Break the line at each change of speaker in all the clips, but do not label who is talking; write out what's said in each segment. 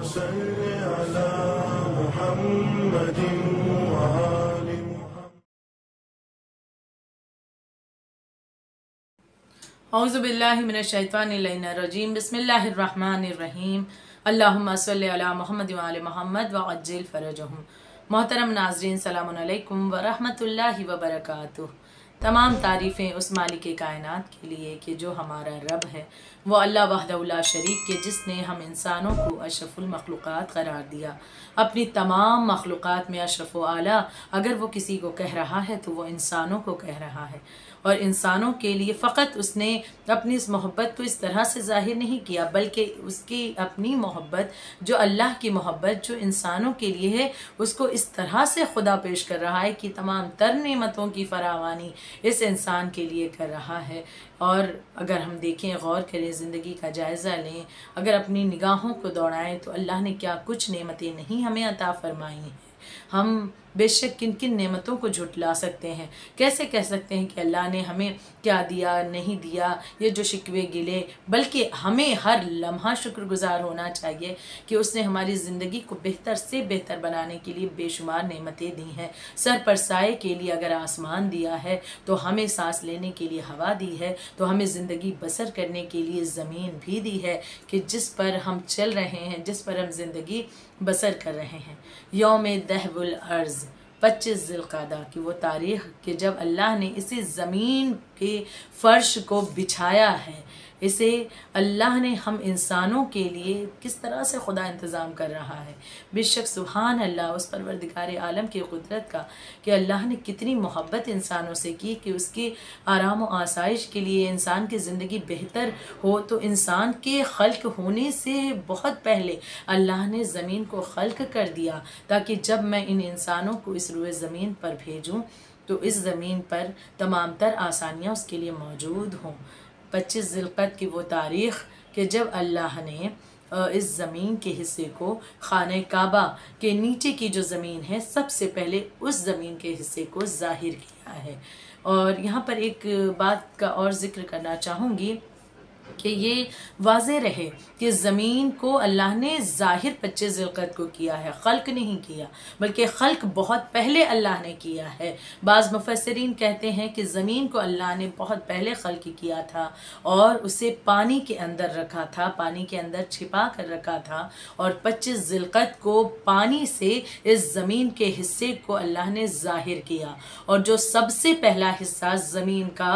सल्लि अला मुहम्मदिन व आलि
औज़ु बिल्लाहि मिनश शैतानिर रजीम बिस्मिल्लाहिर्रहमानिर्रहीम अल्लाहुम्मा सल्लि अला मुहम्मद व आलि मुहम्मद व अज्जिल फरजहुम। मोहतरम नाज़रीन, सलामुन अलैकुम व रहमतुल्लाहि व बरकातुहू। तमाम तारीफ़ें उस मालिक कायनात के लिए कि जो हमारा रब है, वो अल्लाह वहदहु ला शरीक के, जिसने हम इंसानों को अशरफुल मखलूक़ात करार दिया। अपनी तमाम मखलूक़ात में अशरफ व आला अगर वो किसी को कह रहा है तो वो इंसानों को कह रहा है। और इंसानों के लिए फ़कत उसने अपनी इस मोहब्बत को इस तरह से ज़ाहिर नहीं किया, बल्कि उसकी अपनी मोहब्बत जो अल्लाह की मोहब्बत जो इंसानों के लिए है, उसको इस तरह से खुदा पेश कर रहा है कि तमाम तर नेमतों की फरावानी इस इंसान के लिए कर रहा है। और अगर हम देखें, गौर करें, ज़िंदगी का जायज़ा लें, अगर अपनी निगाहों को दौड़ाएं तो अल्लाह ने क्या कुछ नेमतें नहीं हमें अता फरमाई हैं। हम बेशक किन किन नेमतों को झुटला सकते हैं, कैसे कह सकते हैं कि अल्लाह ने हमें क्या दिया नहीं दिया, ये जो शिकवे गिले, बल्कि हमें हर लम्हा शुक्रगुजार होना चाहिए कि उसने हमारी ज़िंदगी को बेहतर से बेहतर बनाने के लिए बेशुमार नेमतें दी हैं। सर पर साए के लिए अगर आसमान दिया है, तो हमें सांस लेने के लिए हवा दी है, तो हमें ज़िंदगी बसर करने के लिए ज़मीन भी दी है कि जिस पर हम चल रहे हैं, जिस पर हम ज़िंदगी बसर कर रहे हैं। यौम दहवुल अर्ज़ 25 ज़िलक़ादा की वो तारीख़ कि जब अल्लाह ने इसी ज़मीन के फ़र्श को बिछाया है, इसे अल्लाह ने हम इंसानों के लिए किस तरह से खुदा इंतज़ाम कर रहा है। बेशक सुभान अल्लाह उस परवरदिगार आलम की कुदरत का कि अल्लाह ने कितनी मोहब्बत इंसानों से की कि उसकी आराम व आसाइश के लिए, इंसान की ज़िंदगी बेहतर हो, तो इंसान के खल्क होने से बहुत पहले अल्लाह ने ज़मीन को खल्क कर दिया, ताकि जब मैं इन इंसानों को इस रुए ज़मीन पर भेजूँ तो इस ज़मीन पर तमाम तर आसानियाँ उसके लिए मौजूद हों। 25 ज़िलक़द की वो तारीख़ कि जब अल्लाह ने इस ज़मीन के हिस्से को खाने काबा के नीचे की जो ज़मीन है, सबसे पहले उस ज़मीन के हिस्से को ज़ाहिर किया है। और यहाँ पर एक बात का और ज़िक्र करना चाहूँगी कि ये वाज़े रहे कि ज़मीन को अल्लाह ने ज़ाहिर 25 ज़िलक़द को किया है, खल्क नहीं किया, बल्कि खल्क बहुत पहले अल्लाह ने किया है। बाज़ मुफ़स्सिरीन कहते हैं कि ज़मीन को अल्लाह ने बहुत पहले खल्क किया था और उसे पानी के अंदर रखा था, पानी के अंदर छिपा कर रखा था, और 25 ज़िलक़द को पानी से इस ज़मीन के हिस्से को अल्लाह ने ज़ाहिर किया। और जो सबसे पहला हिस्सा ज़मीन का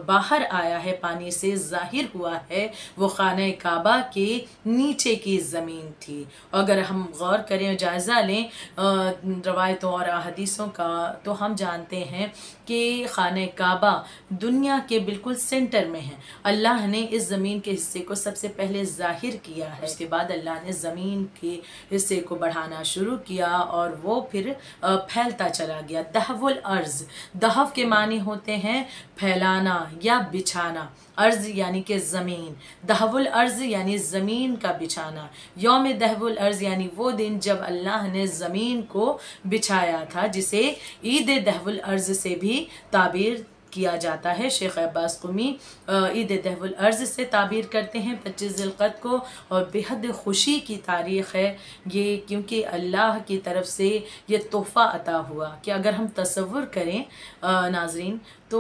बाहर आया है, पानी से ज़ाहिर हुआ है, वो खाने काबा के नीचे की ज़मीन थी। अगर हम गौर करें, जायज़ा लें रवायतों और अहदीसों का, तो हम जानते हैं कि खाने काबा दुनिया के बिल्कुल सेंटर में है। अल्लाह ने इस ज़मीन के हिस्से को सबसे पहले ज़ाहिर किया है, उसके बाद अल्लाह ने ज़मीन के हिस्से को बढ़ाना शुरू किया और वो फिर फैलता चला गया। दहवुल अर्ज़, दहव के मानी होते हैं फैलाना या बिछाना, अर्ज़ यानी कि ज़मीन, दहवुल अर्ज़ यानी ज़मीन का बिछाना। यौम दहवुल अर्ज़ यानी वो दिन जब अल्लाह ने ज़मीन को बिछाया था, जिसे ईद दहवुल अर्ज़ से भी ताबीर किया जाता है। शेख अब्बास क़ुमी ईद दहवुल अर्ज़ से ताबीर करते हैं 25 ज़िलक़द को, और बेहद खुशी की तारीख़ है ये, क्योंकि अल्लाह की तरफ से ये तोहफ़ा अता हुआ कि अगर हम तसव्वुर करें नाज़रीन, तो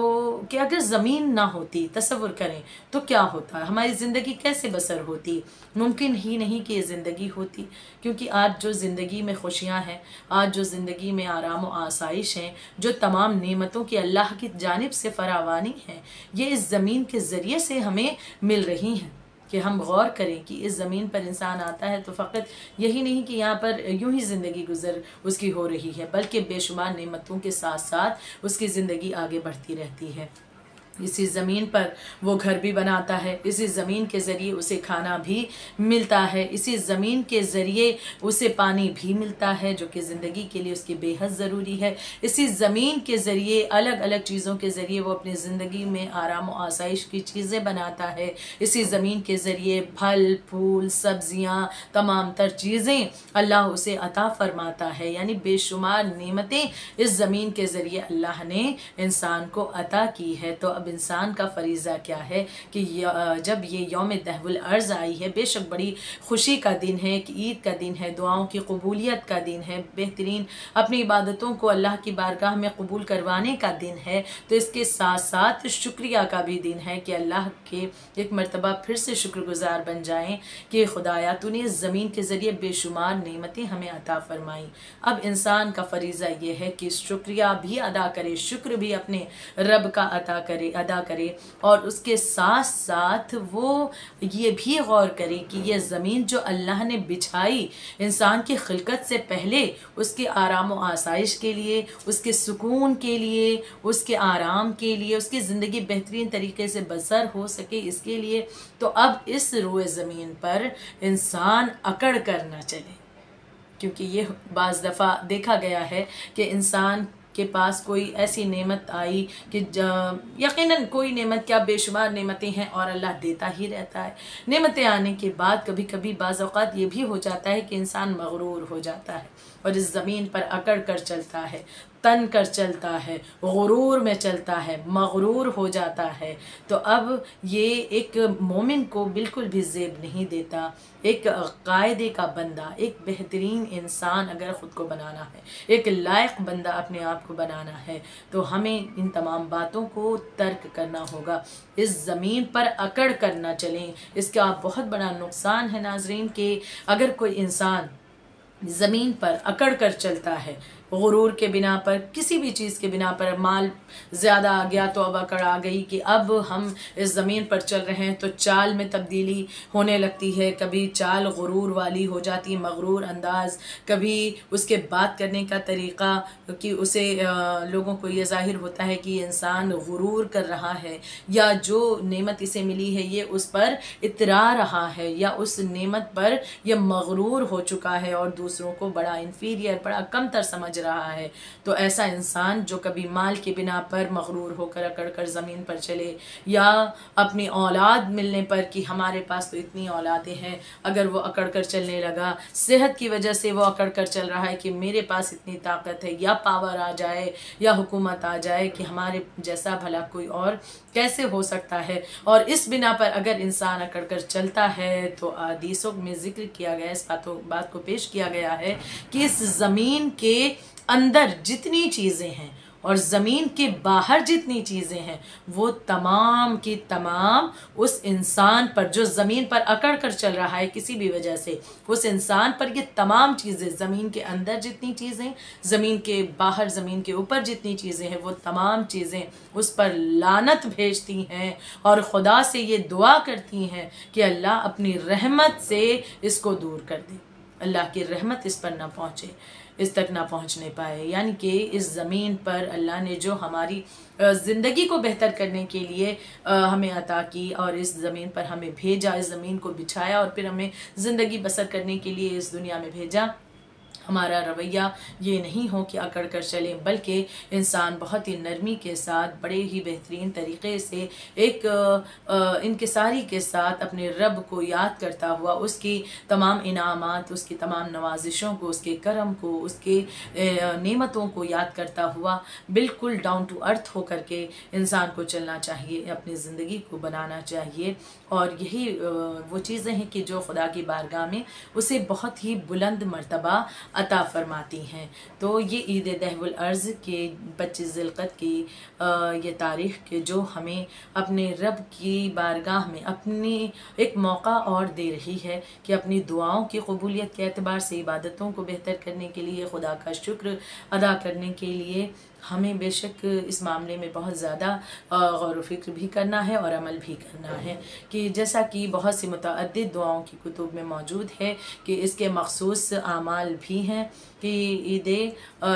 कि अगर ज़मीन ना होती, तसव्वुर करें तो क्या होता, हमारी ज़िंदगी कैसे बसर होती। मुमकिन ही नहीं कि ये ज़िंदगी होती, क्योंकि आज जो ज़िंदगी में खुशियाँ हैं, आज जो ज़िंदगी में आराम व आसाइश हैं, जो तमाम नेमतों की अल्लाह की जानिब से फरावानी है, ये इस ज़मीन के ज़रिए से हमें मिल रही हैं। कि हम गौर करें कि इस ज़मीन पर इंसान आता है तो फ़कत यही नहीं कि यहाँ पर यूं ही ज़िंदगी गुजर उसकी हो रही है, बल्कि बेशुमार नेमतों के साथ साथ उसकी ज़िंदगी आगे बढ़ती रहती है। इसी ज़मीन पर वो घर भी बनाता है, इसी ज़मीन के ज़रिए उसे खाना भी मिलता है, इसी ज़मीन के ज़रिए उसे पानी भी मिलता है जो कि ज़िंदगी के लिए उसकी बेहद ज़रूरी है। इसी ज़मीन के ज़रिए अलग अलग चीज़ों के ज़रिए वो अपनी ज़िंदगी में आराम व आसाइश की चीज़ें बनाता है। इसी ज़मीन के ज़रिए फल फूल सब्ज़ियाँ तमाम तर चीज़ें अल्लाह उसे अता फ़रमाता है। यानी बेशुमार नेमतें इस ज़मीन के ज़रिए अल्लाह ने इंसान को अता की है। तो अब अब इंसान का फरीज़ा क्या है कि जब ये यौम दहवुल अर्ज़ आई है, बेशक बड़ी खुशी का दिन है, कि ईद का दिन है, दुआओं की कबूलियत का दिन है, बेहतरीन अपनी इबादतों को अल्लाह की बारगाह में कबूल करवाने का दिन है, तो इसके साथ साथ शुक्रिया का भी दिन है कि अल्लाह के एक मरतबा फिर से शुक्रगुजार बन जाएं कि खुदाया तूने इस ज़मीन के ज़रिए बेशुमार नेमतें हमें अता फरमाई। अब इंसान का फरीज़ा ये है कि शुक्रिया भी अदा करे, शुक्र भी अपने रब का अदा करे और उसके साथ साथ वो ये भी गौर करे कि ये ज़मीन जो अल्लाह ने बिछाई इंसान की खिलकत से पहले उसके आराम व आसाइश के लिए, उसके सुकून के लिए, उसके आराम के लिए, उसकी ज़िंदगी बेहतरीन तरीके से बसर हो सके इसके लिए, तो अब इस रोए ज़मीन पर इंसान अकड़ कर न चले। क्योंकि ये बाज़ दफ़ा देखा गया है कि इंसान के पास कोई ऐसी नेमत आई कि यकीनन कोई नेमत क्या बेशुमार नेमतें हैं और अल्लाह देता ही रहता है। नेमतें आने के बाद कभी कभी बाज़ औक़ात ये भी हो जाता है कि इंसान मगरूर हो जाता है और इस ज़मीन पर अकड़ कर चलता है, तन कर चलता है, गुरूर में चलता है, मगरूर हो जाता है। तो अब ये एक मोमिन को बिल्कुल भी ज़ेब नहीं देता। एक कायदे का बंदा, एक बेहतरीन इंसान अगर ख़ुद को बनाना है, एक लायक बंदा अपने आप को बनाना है, तो हमें इन तमाम बातों को तर्क करना होगा। इस ज़मीन पर अकड़ कर ना चलें। इसका बहुत बड़ा नुकसान है नाजरीन कि अगर कोई इंसान ज़मीन पर अकड़ कर चलता है, गुरूर के बिना पर, किसी भी चीज़ के बिना पर, माल ज़्यादा आ गया तो अब अकड़ आ गई कि अब हम इस ज़मीन पर चल रहे हैं, तो चाल में तब्दीली होने लगती है। कभी चाल गुरूर वाली हो जाती है, मगरूर अंदाज़, कभी उसके बात करने का तरीक़ा कि उसे लोगों को ये ज़ाहिर होता है कि इंसान गुरूर कर रहा है या जो नेमत इसे मिली है ये उस पर इतरा रहा है या उस नेमत पर यह मगरूर हो चुका है और दूसरों को बड़ा इन्फीरियर, बड़ा कमतर समझ रहा है। तो ऐसा इंसान जो कभी माल के बिना पर मगरूर होकर अकड़ कर ज़मीन पर चले या अपनी औलाद मिलने पर कि हमारे पास तो इतनी औलादें हैं, अगर वो अकड़ कर चलने लगा, सेहत की वजह से वो अकड़ कर चल रहा है कि मेरे पास इतनी ताकत है या पावर आ जाए या हुकूमत आ जाए कि हमारे जैसा भला कोई और कैसे हो सकता है। और इस बिना पर अगर इंसान अकड़ कर चलता है तो हदीसों में जिक्र किया गया, इस बात को पेश किया गया है कि इस ज़मीन के अंदर जितनी चीज़ें हैं और ज़मीन के बाहर जितनी चीज़ें हैं वो तमाम की तमाम उस इंसान पर जो ज़मीन पर अकड़ कर चल रहा है किसी भी वजह से, उस इंसान पर ये तमाम चीज़ें, ज़मीन के अंदर जितनी चीज़ें, ज़मीन के बाहर, ज़मीन के ऊपर जितनी चीज़ें हैं, वो तमाम चीज़ें उस पर लानत भेजती हैं और खुदा से ये दुआ करती हैं कि अल्लाह अपनी रहमत से इसको दूर कर दे, अल्लाह की रहमत इस पर ना पहुँचे, इस तक ना पहुंचने पाए। यानी कि इस ज़मीन पर अल्लाह ने जो हमारी ज़िंदगी को बेहतर करने के लिए हमें अता की और इस ज़मीन पर हमें भेजा, इस ज़मीन को बिछाया और फिर हमें ज़िंदगी बसर करने के लिए इस दुनिया में भेजा, हमारा रवैया ये नहीं हो कि अकड़ कर चलें, बल्कि इंसान बहुत ही नरमी के साथ, बड़े ही बेहतरीन तरीक़े से एक इनकिसारी के साथ अपने रब को याद करता हुआ, उसकी तमाम इनामात, उसकी तमाम नवाजिशों को, उसके करम को, उसके नेमतों को याद करता हुआ बिल्कुल डाउन टू अर्थ हो करके इंसान को चलना चाहिए, अपनी ज़िंदगी को बनाना चाहिए। और यही वो चीज़ें हैं कि जो खुदा की बारगाह में उसे बहुत ही बुलंद मर्तबा अता फरमाती हैं। तो ये ईद दहवुल अर्ज़ के 25 ज़िलक़द की ये तारीख़ के जो हमें अपने रब की बारगाह में अपनी एक मौका और दे रही है कि अपनी दुआओं की कबूलियत के एतबार से इबादतों को बेहतर करने के लिए, खुदा का शुक्र अदा करने के लिए हमें बेशक इस मामले में बहुत ज़्यादा गौर व फिक्र भी करना है और अमल भी करना है कि जैसा कि बहुत सी मुतअद्दिद दुआओं की कुतुब में मौजूद है कि इसके मखसूस आमाल भी हैं कि ईद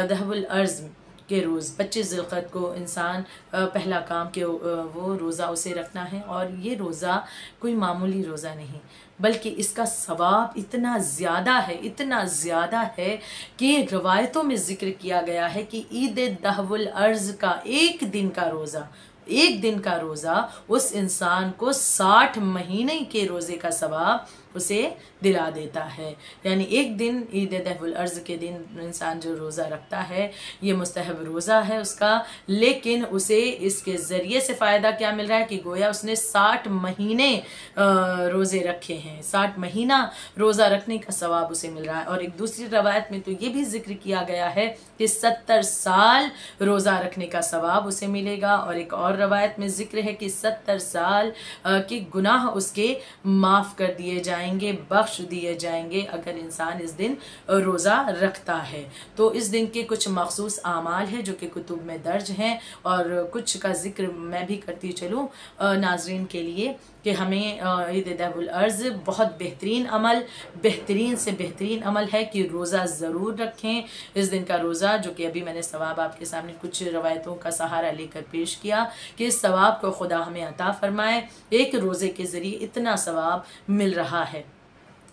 दहवुल अर्ज़ के रोज़ 25 ज़िलक़द को इंसान पहला काम के वो रोज़ा उसे रखना है। और ये रोज़ा कोई मामूली रोज़ा नहीं, बल्कि इसका सवाब इतना ज़्यादा है, इतना ज़्यादा है कि रवायतों में ज़िक्र किया गया है कि ईद दहवुल अर्ज़ का एक दिन का रोज़ा एक दिन का रोज़ा उस इंसान को 60 महीने के रोज़े का सवाब उसे दिला देता है। यानी एक दिन ईद दहवुल अर्ज़ के दिन इंसान जो रोज़ा रखता है ये मुस्तहब रोज़ा है उसका, लेकिन उसे इसके ज़रिए से फ़ायदा क्या मिल रहा है कि गोया उसने 60 महीने रोज़े रखे हैं, 60 महीना रोज़ा रखने का सवाब उसे मिल रहा है। और एक दूसरी रवायत में तो ये भी जिक्र किया गया है कि 70 साल रोज़ा रखने का सवाब उसे मिलेगा। और एक और रवायत में जिक्र है कि 70 साल के गुनाह उसके माफ़ कर दिए जाएंगे, बख्श दिए जाएंगे अगर इंसान इस दिन रोज़ा रखता है। तो इस दिन के कुछ मखसूस आमाल है जो कि कुतुब में दर्ज हैं, और कुछ का जिक्र मैं भी करती चलूँ नाजरीन के लिए कि हमें ईद दहवुल अर्ज़ बहुत बेहतरीन से बेहतरीन अमल है कि रोज़ा ज़रूर रखें। इस दिन का रोज़ा जो कि अभी मैंने सवाब आपके सामने कुछ रवायतों का सहारा लेकर पेश किया कि इस सवाब को खुदा हमें अता फरमाए। एक रोज़े के ज़रिए इतना सवाब मिल रहा है,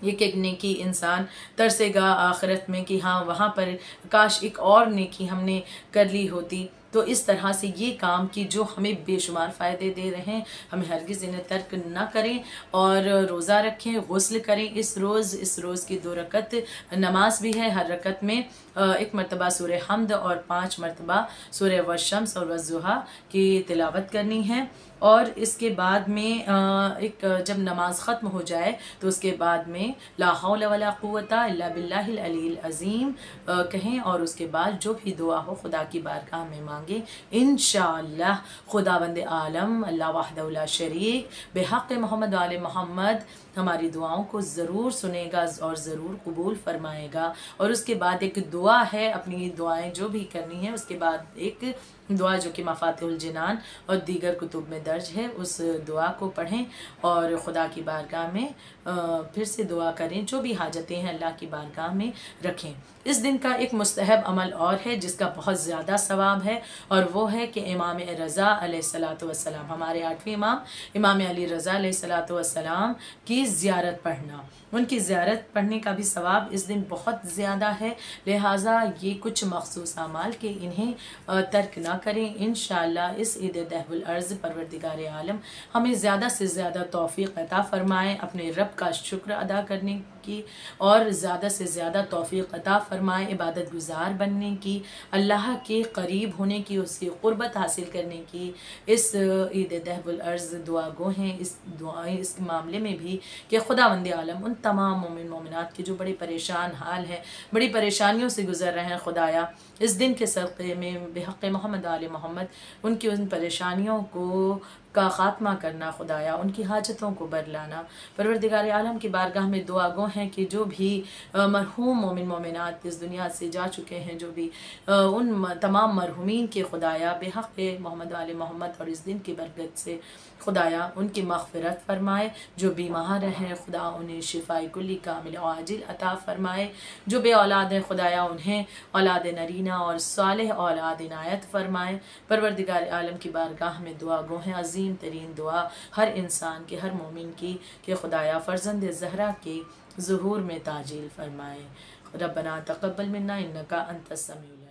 एक नेकी इंसान तरसेगा आखिरत में कि हाँ वहाँ पर काश एक और नेकी हमने कर ली होती। तो इस तरह से ये काम की जो हमें बेशुमार फ़ायदे दे रहे हैं, हमें हरगिज़ इन्हें तर्क ना करें और रोज़ा रखें, गुस्ल करें। इस रोज़ की 2 रकत नमाज भी है, हर रकत में 1 मरतबा सूरह हमद और 5 मरतबा सूरह वशम्स और वज़ुहा की तिलावत करनी है। और इसके बाद में एक जब नमाज ख़त्म हो जाए तो उसके बाद में ला हौल वला कुव्वता इल्ला बिल्लाहिल अलील अज़ीम कहें, और उसके बाद जो भी दुआ हो खुदा की बारगाह में मांगे। इंशाअल्लाह खुदावंद आलम अल्लाह वहदहु ला शरीक बेहक़ मोहम्मद आले मोहम्मद हमारी दुआओं को ज़रूर सुनेगा और ज़रूर कबूल फरमाएगा। और उसके बाद एक दुआ है, अपनी दुआएं जो भी करनी है उसके बाद एक दुआ जो कि मफ़ातिहुल जिनान और दीगर कुतुब में दर्ज है, उस दुआ को पढ़ें और खुदा की बारगाह में फिर से दुआ करें, जो भी हाजतें हैं अल्लाह की बारगाह में रखें। इस दिन का एक मुस्तहब अमल और है जिसका बहुत ज़्यादा सवाब है, और वो है कि इमाम रज़ा अलैहिस्सलातु वस्सलाम, हमारे 8वें इमाम इमाम अली रज़ा अलैहिस्सलातु वस्सलाम की ज़ियारत पढ़ना। उनकी ज़ियारत पढ़ने का भी सवाब इस दिन बहुत ज़्यादा है, लिहाजा ये कुछ मखसूस अमाल के इन्हें तर्क ना करें। इंशाअल्लाह इस ईद दहवुल अर्ज़ परवरदिगार आलम हमें ज़्यादा से ज़्यादा तौफ़ीक़ अता फ़रमाएँ अपने रब का शुक्र अदा करने की, और ज़्यादा से ज़्यादा तौफ़ीक़ अता फ़रमाएँ इबादत गुज़ार बनने की, अल्लाह के करीब होने की, उसकी क़ुर्बत हासिल करने की। इस ईद दहवुल अर्ज़ दुआ गो हैं इस मामले में भी कि खुदावंद आलम उन तमाम मोमिन मोमिनात के जो बड़े परेशान हाल हैं, बड़ी परेशानियों से गुज़र रहे हैं, खुदाया इस दिन के सदक़े में बेहक़ मोहम्मद आले मोहम्मद उनकी उन परेशानियों को का ख़ात्मा करना, खुदाया उनकी हाजतों को बरलाना। परवरदिगार आलम की बारगाह में दुआ गो हैं कि जो भी मरहूम मोमिन मोमिनात इस दुनिया से जा चुके हैं, जो भी उन तमाम मरहूमीन के खुदाया बेहक़ मोहम्मद आले मोहम्मद और इस दिन की बरकत से खुदाया उनकी मग़फ़िरत फ़रमाए। जो बीमार हैं खुदा उन्हें शिफ़ाए कुल्ली कामिल आजिल अता फ़रमाए। जो बे औलाद हैं खुदाया उन्हें औलाद नरीना और सालेह औलाद इनायत फ़रमाए। परवरदिगार आलम की बारगाह में दुआ गो हैं अज़ीम तरीन दुआ हर इंसान के, हर मोमिन की, कि खुदाया फ़र्ज़ंद ज़हरा के ज़ुहूर में ताजील फ़रमाए। रब्बना तक़ब्बल मिन्ना इन्नका अंतस समीउल